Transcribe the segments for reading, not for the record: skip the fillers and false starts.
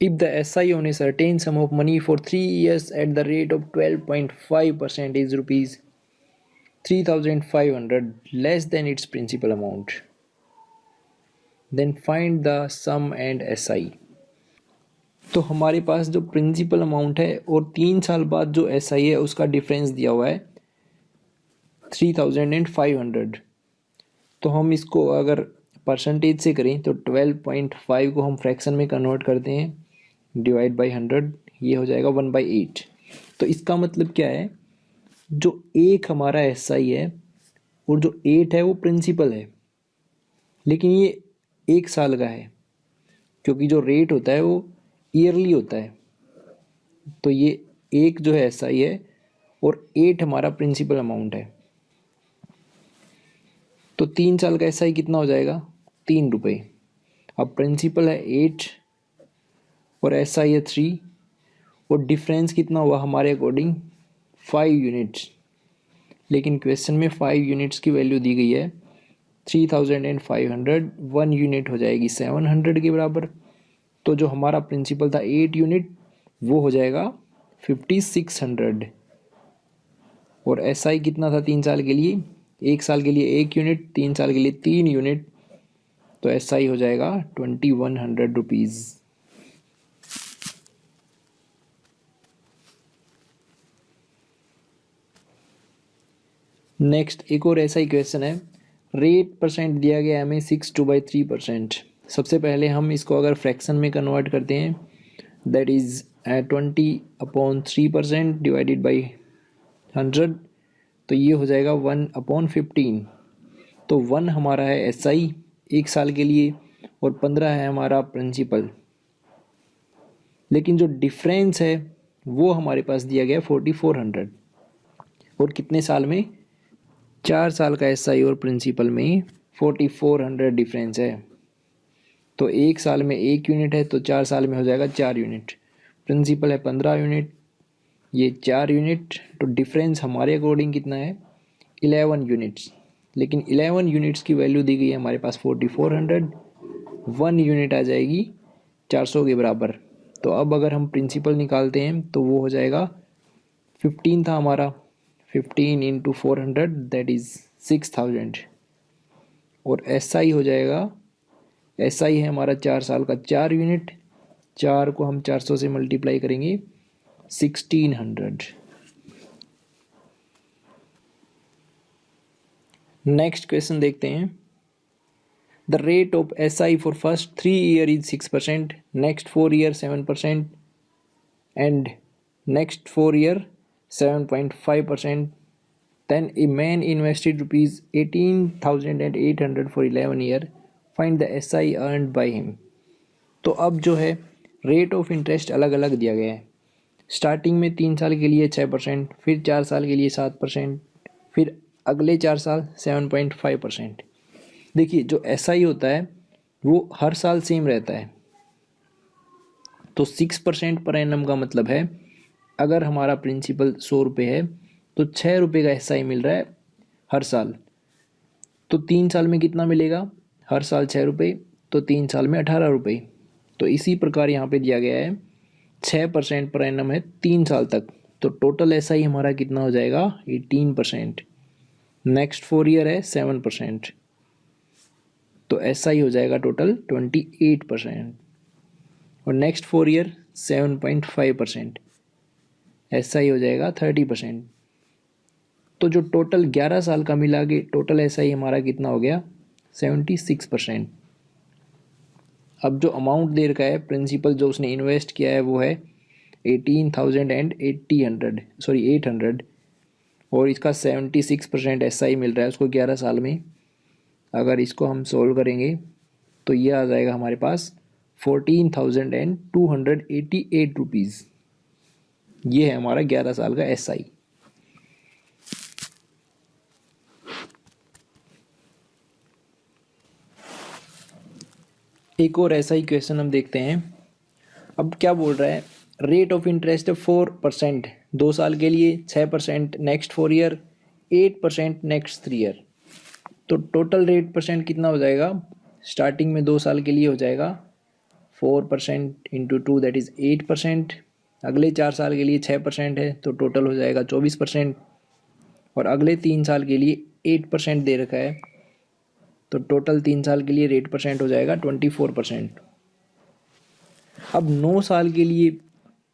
If the SI on a certain sum of money for 3 years at the rate of 12.5% is rupees 3,500 less than its principal amount, then find the sum and SI. तो हमारे पास जो principal amount है और 3 साल बाद जो SI है उसका डिफरेंस दिया हुआ है 3,500। तो हम इसको अगर परसेंटेज से करें तो 12.5 को हम फ्रैक्शन में कन्वर्ट करते हैं, डिवाइड बाई 100, ये हो जाएगा 1/8। तो इसका मतलब क्या है, जो 1 हमारा SI है और जो 8 है वो प्रिंसिपल है, लेकिन ये 1 साल का है क्योंकि जो रेट होता है वो ईयरली होता है। तो ये 1 जो है SI है और 8 हमारा प्रिंसिपल अमाउंट है। तो 3 साल का SI कितना हो जाएगा, 3 रुपये। अब प्रिंसिपल है 8 और SI है 3 और डिफरेंस कितना हुआ हमारे अकॉर्डिंग 5 यूनिट्स। लेकिन क्वेश्चन में 5 यूनिट्स की वैल्यू दी गई है 3,500, 1 यूनिट हो जाएगी 700 के बराबर। तो जो हमारा प्रिंसिपल था 8 यूनिट वो हो जाएगा 5600। और SI कितना था 3 साल के लिए, 1 साल के लिए 1 यूनिट, 3 साल के लिए 3 यूनिट, तो SI हो जाएगा 2100 रुपीज़। नेक्स्ट एक और ऐसा ही क्वेश्चन है, रेट परसेंट दिया गया है हमें 62/3%। सबसे पहले हम इसको अगर फ्रैक्शन में कन्वर्ट करते हैं, दैट इज़ 20/3% डिवाइडेड बाई 100, तो ये हो जाएगा 1/15। तो 1 हमारा है SI 1 साल के लिए और 15 है हमारा प्रिंसिपल। लेकिन जो डिफरेंस है वो हमारे पास दिया गया 4400। और कितने साल में, 4 साल का SI और प्रिंसिपल में 4400 डिफरेंस है। तो 1 साल में 1 यूनिट है तो 4 साल में हो जाएगा 4 यूनिट। प्रिंसिपल है 15 यूनिट, ये 4 यूनिट, तो डिफरेंस हमारे अकॉर्डिंग कितना है 11 यूनिट्स। लेकिन 11 यूनिट्स की वैल्यू दी गई है हमारे पास 4400, 1 यूनिट आ जाएगी 400 के बराबर। तो अब अगर हम प्रिंसिपल निकालते हैं तो वो हो जाएगा 15 था हमारा, 15 इंटू 400 दैट इज़ 6000। और SI हो जाएगा, SI है हमारा 4 साल का 4 यूनिट, 4 को हम 400 से मल्टीप्लाई करेंगे 1600। नेक्स्ट क्वेश्चन देखते हैं, the rate of SI for first 3 year is 6%, next 4 year 7% and next 4 year 7.5%. Then a man invested rupees 18,800 for 11 year. Find the SI earned by him. तो अब जो है रेट ऑफ इंटरेस्ट अलग अलग दिया गया है। स्टार्टिंग में 3 साल के लिए 6%, फिर 4 साल के लिए 7%, फिर अगले 4 साल 7.5%। देखिए जो SI होता है वो हर साल सेम रहता है। तो 6% पर एनम का मतलब है अगर हमारा प्रिंसिपल 100 रुपये है तो 6 रुपये का SI मिल रहा है हर साल। तो 3 साल में कितना मिलेगा, हर साल 6 रुपये, तो 3 साल में 18 रुपये। तो इसी प्रकार यहाँ पे दिया गया है 6% पर एनम है 3 साल तक, तो टोटल SI हमारा कितना हो जाएगा 18%। नेक्स्ट 4 ईयर है 7%, तो SI हो जाएगा टोटल 28%। और नेक्स्ट 4 ईयर 7.5%, SI हो जाएगा 30%। तो जो टोटल 11 साल का मिला के टोटल SI हमारा कितना हो गया 76%। अब जो अमाउंट दे रखा है प्रिंसिपल जो उसने इन्वेस्ट किया है वो है 800 और इसका 76% SI मिल रहा है उसको 11 साल में। अगर इसको हम सोल्व करेंगे तो ये आ जाएगा हमारे पास 14,288 रुपीज़। ये है हमारा 11 साल का SI। एक और ऐसा ही क्वेश्चन हम देखते हैं। अब क्या बोल रहा है, रेट ऑफ इंटरेस्ट 4% 2 साल के लिए, 6% नेक्स्ट 4 ईयर, 8% नेक्स्ट 3 ईयर। तो टोटल रेट परसेंट कितना हो जाएगा, स्टार्टिंग में 2 साल के लिए हो जाएगा 4% इंटू 2 दैट इज़ 8%। अगले 4 साल के लिए 6% है तो टोटल हो जाएगा 24%। और अगले 3 साल के लिए 8% दे रखा है तो टोटल 3 साल के लिए रेट परसेंट हो जाएगा 24%। अब 9 साल के लिए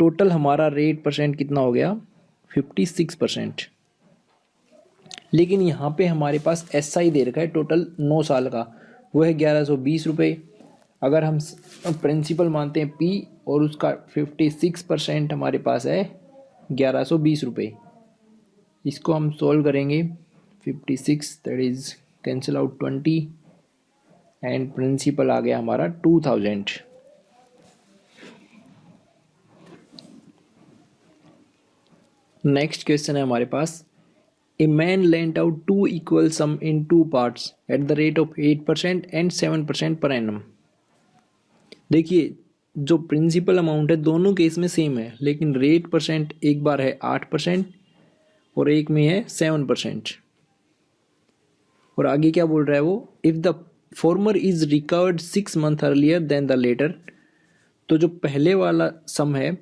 टोटल हमारा रेट परसेंट कितना हो गया 56%। लेकिन यहाँ पे हमारे पास SI दे रखा है टोटल 9 साल का, वो है 1120 रुपये। अगर हम प्रिंसिपल मानते हैं P और उसका 56% हमारे पास है 1120 रुपये। इसको हम सोल्व करेंगे 56 that is cancel out 20 and principal आ गया हमारा 2000। नेक्स्ट क्वेश्चन है हमारे पास, a man lent out 2 equal sum in 2 parts at the rate of 8% and 7% per annum. देखिए जो प्रिंसिपल अमाउंट है दोनों केस में सेम है, लेकिन रेट परसेंट एक बार है 8% और एक में है 7%। और आगे क्या बोल रहा है वो, if the former is recovered 6 month earlier than the latter. तो जो पहले वाला सम है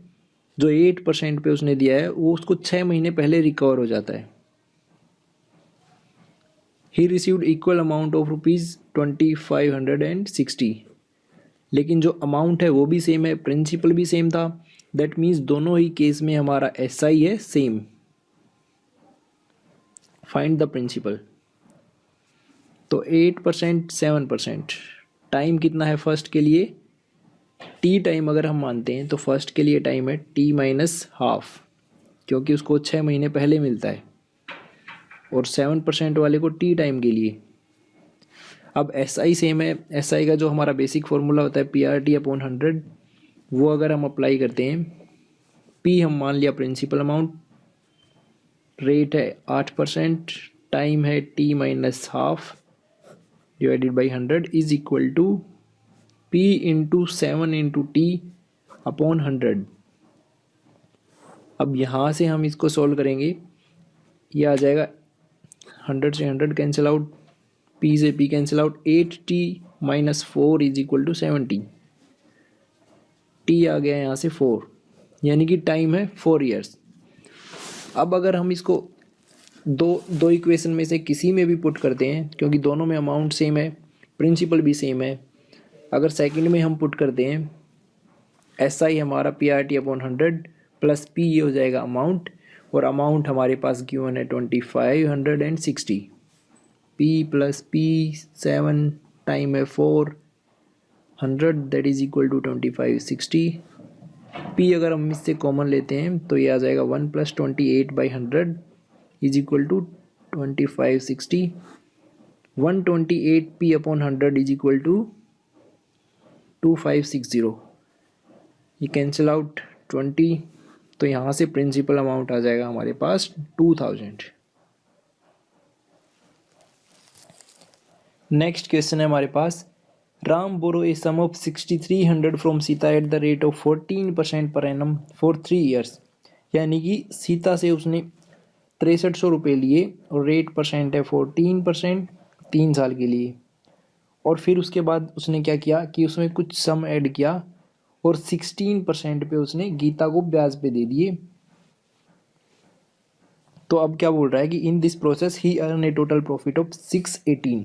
जो 8% पे उसने दिया है वो उसको 6 महीने पहले रिकवर हो जाता है। He received equal amount of ₹2560। लेकिन जो अमाउंट है वो भी सेम है, प्रिंसिपल भी सेम था, दैट मीन्स दोनों ही केस में हमारा SI है सेम। Find the principal. तो 8% 7%। टाइम कितना है फर्स्ट के लिए, T टाइम अगर हम मानते हैं तो फर्स्ट के लिए टाइम है T माइनस हाफ, क्योंकि उसको 6 महीने पहले मिलता है, और 7% वाले को T टाइम के लिए। अब SI सेम है, SI का जो हमारा बेसिक फॉर्मूला होता है PRT/100, वो अगर हम अप्लाई करते हैं, P हम मान लिया प्रिंसिपल अमाउंट, रेट है 8%, टाइम है T minus half divided by 100 is equal to P into 7 into T/100। अब यहाँ से हम इसको सोल्व करेंगे, ये आ जाएगा 100 से 100 कैंसिल आउट, P से P cancel out, 8T minus 4 is equal to 70। T आ गया यहाँ से 4, यानी कि टाइम है 4 ईयर्स। अब अगर हम इसको दो इक्वेशन में से किसी में भी पुट करते हैं, क्योंकि दोनों में अमाउंट सेम है, प्रिंसिपल भी सेम है, अगर सेकंड में हम पुट करते हैं SI हमारा PRT/100 प्लस P ये हो जाएगा अमाउंट, और अमाउंट हमारे पास गिवन है 2560। P प्लस P 7 टाइम है 400 that is equal to 2560। P अगर हम इससे कॉमन लेते हैं तो ये आ जाएगा 1 plus 28/100 is equal to 2560। 128 P/100 is equal to 2560। ये कैंसिल आउट 20, तो यहाँ से प्रिंसिपल अमाउंट आ जाएगा हमारे पास 2000। नेक्स्ट क्वेश्चन है हमारे पास, Ram borrow a sum of 6300 from Sita at the rate of 14% per annum for 3 years. यानी कि सीता से उसने 6300 रुपये लिए और रेट परसेंट है 14% 3 साल के लिए। और फिर उसके बाद उसने क्या किया कि उसमें कुछ सम ऐड किया और 16% पे उसने गीता को ब्याज पे दे दिए। तो अब क्या बोल रहा है कि in this process he earn A total profit of 618,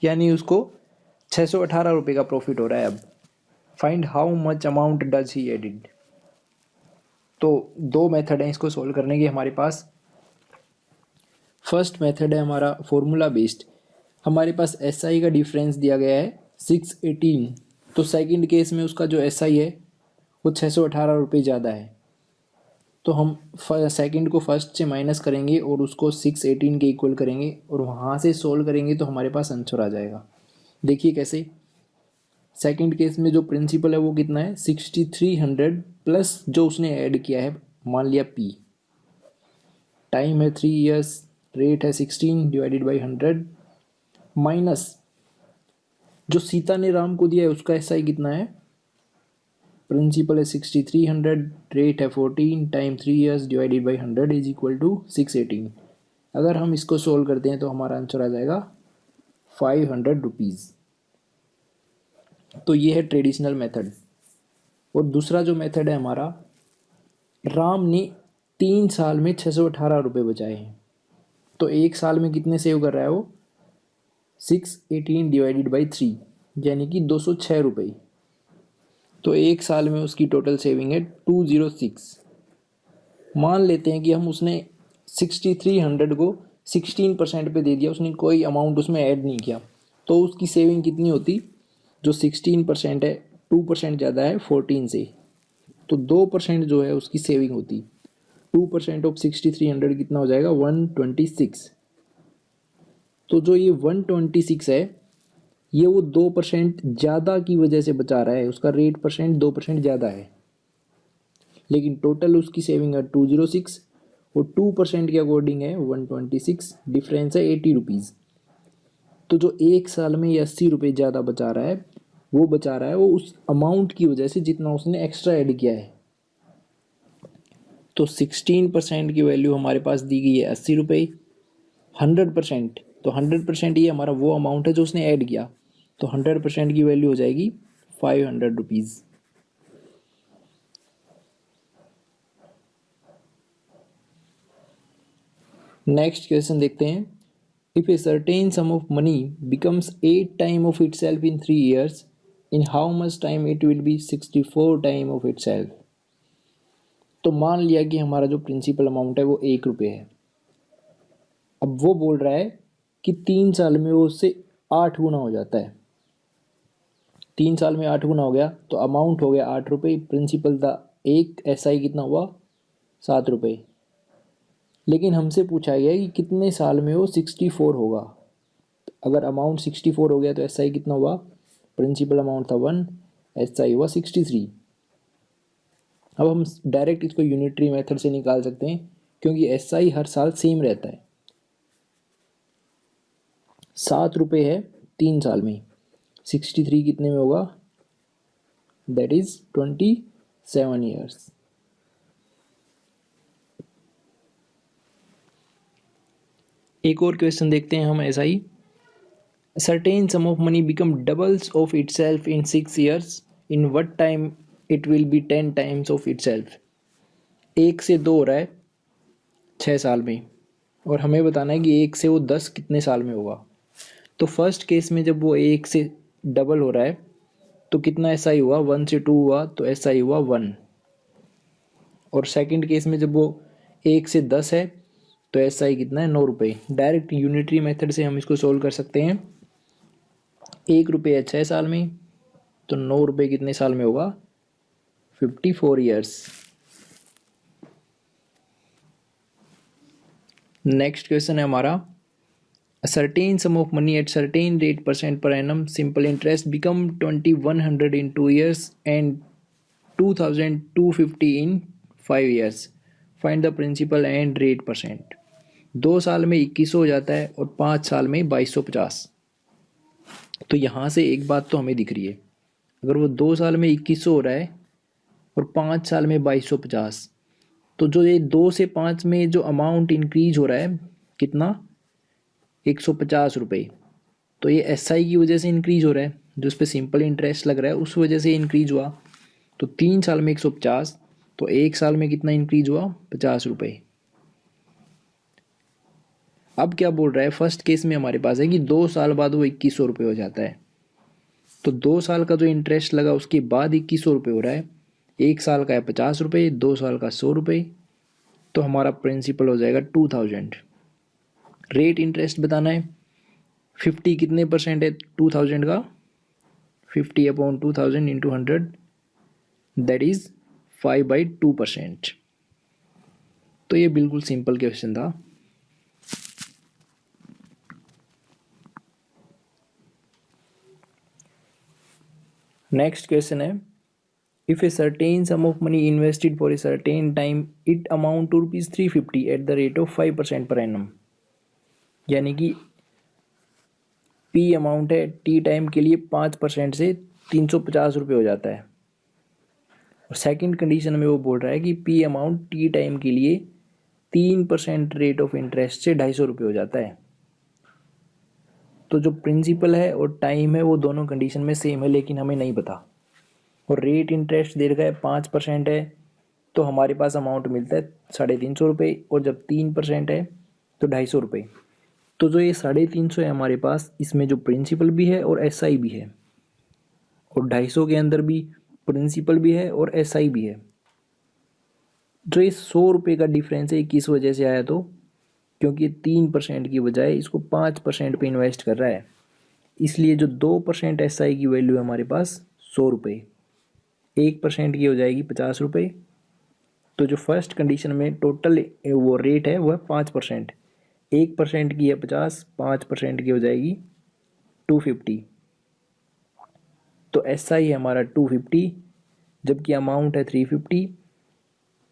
यानी उसको 618 रुपये का प्रॉफिट हो रहा है। अब find how much amount does he added. तो 2 मेथड हैं इसको सोल्व करने के हमारे पास। फर्स्ट मेथड है हमारा फॉर्मूला बेस्ड। हमारे पास SI का डिफरेंस दिया गया है 618, तो सेकंड केस में उसका जो SI है वो 618 रुपये ज़्यादा है, तो हम सेकंड को फर्स्ट से माइनस करेंगे और उसको 618 के इक्वल करेंगे और वहाँ से सोल्व करेंगे तो हमारे पास आंसर आ जाएगा। देखिए कैसे, सेकंड केस में जो प्रिंसिपल है वो कितना है 6300 प्लस जो उसने ऐड किया है मान लिया P, टाइम है 3 ईयर्स, रेट है 16 डिवाइडेड बाई 100 माइनस जो सीता ने राम को दिया है उसका SI कितना है, प्रिंसिपल है 6300, रेट है 14, time 3 years divided by 100 is equal to 618। अगर हम इसको सोल्व करते हैं तो हमारा आंसर आ जाएगा 500 रुपीज़। तो ये है ट्रेडिशनल मेथड। और दूसरा जो मेथड है हमारा, राम ने 3 साल में 618 रुपये बचाए हैं। तो एक साल में कितने सेव कर रहा है वो, 618 डिवाइडेड बाई 3, यानी कि 206 रुपये। तो एक साल में उसकी टोटल सेविंग है 206। मान लेते हैं कि हम उसने 6300 को 16% पे दे दिया, उसने कोई अमाउंट उसमें ऐड नहीं किया, तो उसकी सेविंग कितनी होती, जो 16% है 2% ज़्यादा है 14 से, तो 2% जो है उसकी सेविंग होती। 2% ऑफ 6300 कितना हो जाएगा, 126। तो जो ये 126 है, ये वो 2% ज़्यादा की वजह से बचा रहा है, उसका रेट परसेंट 2% ज़्यादा है, लेकिन टोटल उसकी सेविंग है 206 और 2% के अकॉर्डिंग है 126, डिफरेंस है 80 रुपीज़। तो जो एक साल में ये 80 रुपये ज़्यादा बचा रहा है, वो बचा रहा है वो उस अमाउंट की वजह से जितना उसने एक्स्ट्रा ऐड किया है। तो 16% की वैल्यू हमारे पास दी गई है 80 रुपये। 100%, तो 100% ये हमारा वो अमाउंट है जो उसने ऐड किया, तो 100% की वैल्यू हो जाएगी 500 रुपीज़। नेक्स्ट क्वेश्चन देखते हैं। If a certain sum of money becomes 8 time of itself in 3 years, in how much time it will B 64 time of itself. तो मान लिया कि हमारा जो प्रिंसिपल अमाउंट है वो 1 रुपये है। अब वो बोल रहा है कि 3 साल में वो उससे 8 गुना हो जाता है। 3 साल में 8 गुना हो गया तो अमाउंट हो गया 8 रुपये, प्रिंसिपल था एक, SI कितना हुआ 7 रुपये। लेकिन हमसे पूछा गया कि कितने साल में वो 64 होगा। अगर अमाउंट 64 हो गया तो SI कितना हुआ, प्रिंसिपल अमाउंट था 1, SI हुआ 63। अब हम डायरेक्ट इसको यूनिटरी मेथड से निकाल सकते हैं, क्योंकि SI हर साल सेम रहता है। 7 रुपये है 3 साल में, 63 कितने में होगा, दैट इज 27 ईयर्स। एक और क्वेश्चन देखते हैं हम ऐसा ही। Certain sum of money become doubles of itself in 6 years, in what time it will be 10 times of itself. 1 से 2 हो रहा है 6 साल में, और हमें बताना है कि 1 से वो 10 कितने साल में होगा। तो फर्स्ट केस में जब वो 1 से डबल हो रहा है तो कितना SI हुआ, 1 से 2 हुआ तो SI हुआ 1। और सेकंड केस में जब वो 1 से 10 है तो SI कितना है, 9 रुपये। डायरेक्ट यूनिटरी मेथड से हम इसको सोल्व कर सकते हैं। 1 रुपये है 6 साल में, तो 9 रुपये कितने साल में होगा, 54 ईयर्स। नेक्स्ट क्वेश्चन है हमारा। A certain sum of money at certain rate percent per annum simple interest become 2100 in 2 years and 2250 in 5 years. Find the principal and rate percent. 2 साल में 2100 हो जाता है और 5 साल में 2250। तो यहाँ से एक बात तो हमें दिख रही है, अगर वो 2 साल में 2100 हो रहा है और 5 साल में 2250, तो जो ये 2 से 5 में जो अमाउंट इंक्रीज हो रहा है कितना, 150 रुपये। तो ये SI की वजह से इंक्रीज हो रहा है, जो इस पर सिंपल इंटरेस्ट लग रहा है उस वजह से इंक्रीज हुआ। तो 3 साल में 150, तो एक साल में कितना इंक्रीज हुआ, 50 रुपये। अब क्या बोल रहा है, फर्स्ट केस में हमारे पास है कि 2 साल बाद वो 2100 रुपये हो जाता है। तो 2 साल का जो इंटरेस्ट लगा उसके बाद 2100 रुपये हो रहा है। एक साल का है 50 रुपये, 2 साल का 100 रुपये, तो हमारा प्रिंसिपल हो जाएगा 2000। रेट इंटरेस्ट बताना है, 50 कितने परसेंट है 2000 का, 50/2000 इंटू 100, दैट इज 5/2%। तो ये बिल्कुल सिंपल क्वेश्चन था। नेक्स्ट क्वेश्चन है, if a certain sum of money invested for a certain time it amount to ₹350 at the rate of 5% per annum. यानी कि P अमाउंट है T टाइम के लिए 5% से 350 रुपये हो जाता है। और सेकंड कंडीशन में वो बोल रहा है कि P अमाउंट T टाइम के लिए 3% रेट ऑफ इंटरेस्ट से 250 रुपये हो जाता है। तो जो प्रिंसिपल है और टाइम है वो दोनों कंडीशन में सेम है, लेकिन हमें नहीं पता। और रेट इंटरेस्ट दे रखा है 5% है, तो हमारे पास अमाउंट मिलता है 350 रुपये, और जब 3% है तो 250 रुपये। तो जो ये 350 है हमारे पास, इसमें जो प्रिंसिपल भी है और एसआई भी है, और 250 के अंदर भी प्रिंसिपल भी है और एसआई भी है। जो ये 100 रुपये का डिफरेंस है किस वजह से आया, तो क्योंकि 3% की बजाय इसको 5% पे इन्वेस्ट कर रहा है, इसलिए जो 2% एसआई की वैल्यू है हमारे पास 100 रुपये, 1% की हो जाएगी 50 रुपये। तो जो फर्स्ट कंडीशन में टोटल वो रेट है वो है 5%, 1% की है 50, 5% की हो जाएगी 250। तो एसआई है हमारा 250, जबकि अमाउंट है 350।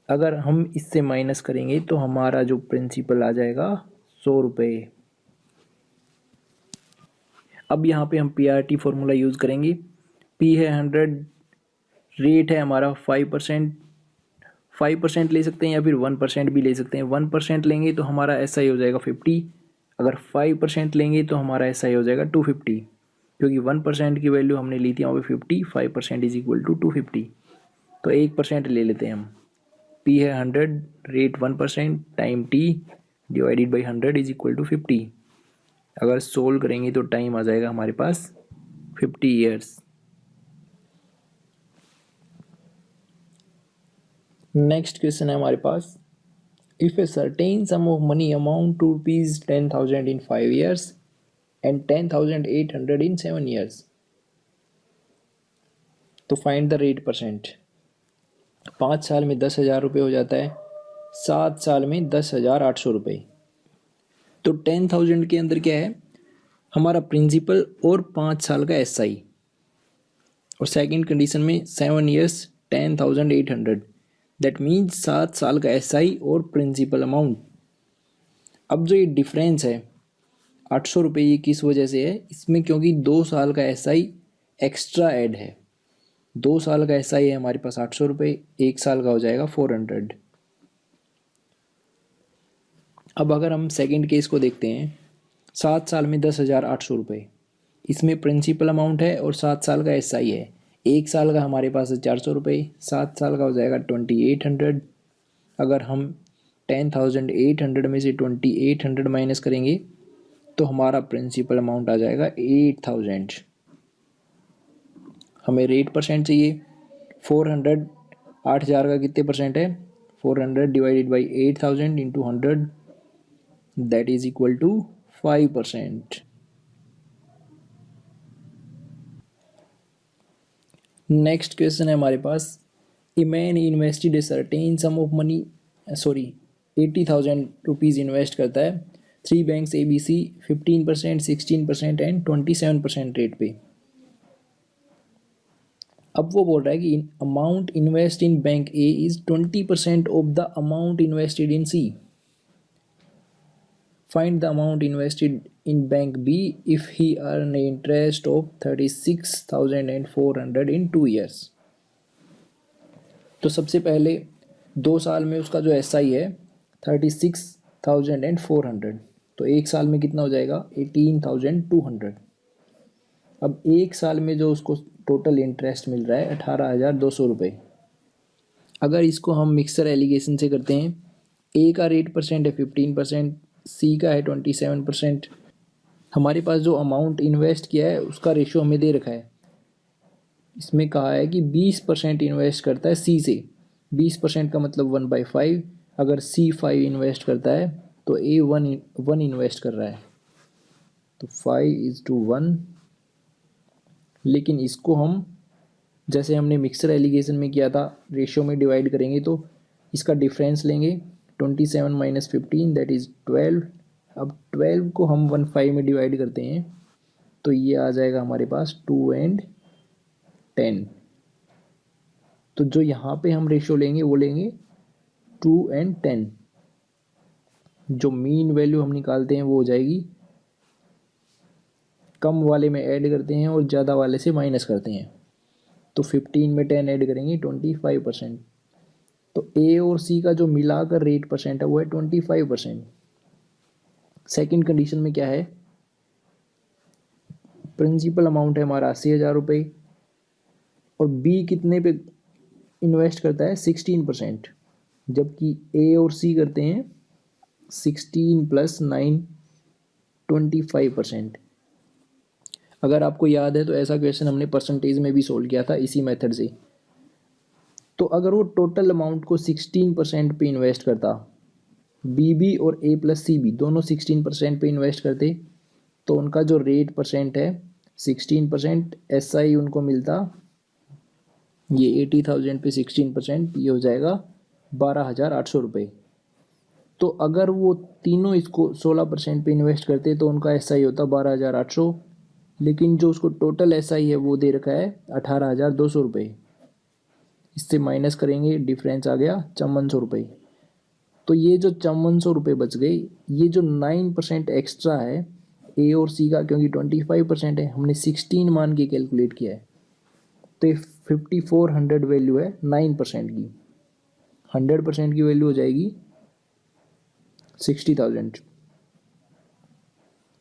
अगर हम इससे माइनस करेंगे तो हमारा जो प्रिंसिपल आ जाएगा 100 रुपये। अब यहाँ पे हम पीआरटी फॉर्मूला यूज़ करेंगे। पी है 100, रेट है हमारा 5%, 5% ले सकते हैं या फिर 1% भी ले सकते हैं। 1% लेंगे तो हमारा एसआई हो जाएगा 50, अगर 5% लेंगे तो हमारा एसआई हो जाएगा 250, क्योंकि 1% की वैल्यू हमने ली थी वहाँ पे 50, 5% इज इक्वल टू 250। तो 1% ले लेते हैं हम। पी है 100, rate 1%, time T divided by 100 is equal to 50। अगर सोल्व करेंगे तो टाइम आ जाएगा हमारे पास 50 ईयर्स। नेक्स्ट क्वेश्चन है हमारे पास, if a certain sum of money amount to ₹10,000 in 5 years and 10,800 in 7 years, तो फाइंड द रेट परसेंट। 5 साल में 10,000 रुपये हो जाता है, 7 साल में 10,800 रुपये। तो 10,000 के अंदर क्या है, हमारा प्रिंसिपल और 5 साल का एसआई, और सेकंड कंडीशन में 7 years 10,800, दैट मीन्स 7 साल का एसआई और प्रिंसिपल अमाउंट। अब जो ये डिफरेंस है 800 रुपये, ये किस वजह से है, इसमें क्योंकि 2 साल का एसआई एक्स्ट्रा ऐड है। 2 साल का एसआई है हमारे पास 800 रुपये, 1 साल का हो जाएगा 400। अब अगर हम सेकंड केस को देखते हैं, 7 साल में 10,800 रुपये, इसमें प्रिंसिपल अमाउंट है और 7 साल का एसआई है। 1 साल का हमारे पास है 400 रुपये, 7 साल का हो जाएगा 2800। अगर हम 10,800 में से 2800 माइनस करेंगे तो हमारा प्रिंसिपल अमाउंट आ जाएगा 8,000। हमें रेट परसेंट चाहिए। 400, 8,000 का कितने परसेंट है, 400 divided by 8,000 into 100, that is equal to 5%। Next question है हमारे पास, a man invested a certain sum of money, 80,000 rupees invest करता है 3 बैंक्स ABC 15%, 16% एंड 27% रेट पे। अब वो बोल रहा है कि amount invest in bank A is 20% of the amount invested in C. Find the amount invested in bank B if he earn a interest of 36,400 in 2 years। तो सबसे पहले 2 साल में उसका जो एसआई है 36,400, तो 1 साल में कितना हो जाएगा 18,200। अब 1 साल में जो उसको टोटल इंटरेस्ट मिल रहा है 18,200 रुपये। अगर इसको हम मिक्सर एलिगेशन से करते हैं, ए का रेट परसेंट है 15%, सी का है 27%। हमारे पास जो अमाउंट इन्वेस्ट किया है उसका रेशो हमें दे रखा है। इसमें कहा है कि 20% इन्वेस्ट करता है सी से, 20% का मतलब 1/5। अगर सी 5 इन्वेस्ट करता है तो ए 1 इन्वेस्ट कर रहा है, तो 5:1। लेकिन इसको हम जैसे हमने मिक्सर एलिगेशन में किया था रेशियो में डिवाइड करेंगे, तो इसका डिफरेंस लेंगे 27 माइनस 15 दैट इज़ 12। अब 12 को हम 1/5 में डिवाइड करते हैं तो ये आ जाएगा हमारे पास 2 and 10। तो जो यहाँ पे हम रेशियो लेंगे वो लेंगे 2 and 10। जो मीन वैल्यू हम निकालते हैं वो हो जाएगी, कम वाले में ऐड करते हैं और ज़्यादा वाले से माइनस करते हैं। तो 15 में 10 ऐड करेंगे 25%। तो ए और सी का जो मिलाकर रेट परसेंट है वो है 25%। सेकंड कंडीशन में क्या है, प्रिंसिपल अमाउंट है हमारा 80,000 रुपये, और बी कितने पे इन्वेस्ट करता है 16%, जबकि ए और सी करते हैं 16 + 9 25%। अगर आपको याद है तो ऐसा क्वेश्चन हमने परसेंटेज में भी सोल्व किया था इसी मेथड से। तो अगर वो टोटल अमाउंट को 16% पे इन्वेस्ट करता, बी बी और ए प्लस सी बी दोनों 16% पे इन्वेस्ट करते, तो उनका जो रेट परसेंट है 16%, एस आई उनको मिलता ये 80,000 पे 16%, ये हो जाएगा 12,800 रुपये। तो अगर वो तीनों इसको 16% पे इन्वेस्ट करते तो उनका एस आई होता 12,800, लेकिन जो उसको टोटल एस आई है वो दे रखा है 18,200 रुपये। इससे माइनस करेंगे, डिफरेंस आ गया 5400 रुपये। तो ये जो 5400 रुपये बच गए, ये जो 9% एक्स्ट्रा है ए और सी का, क्योंकि 25% है, हमने 16 मान के कैलकुलेट किया है, तो ये 5400 वैल्यू है 9% की। 100% की वैल्यू हो जाएगी 60,000।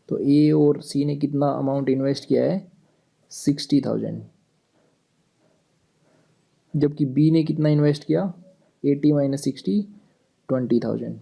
तो ए और सी ने कितना अमाउंट इन्वेस्ट किया है 60,000, जबकि बी ने कितना इन्वेस्ट किया 80 - 60 20,000।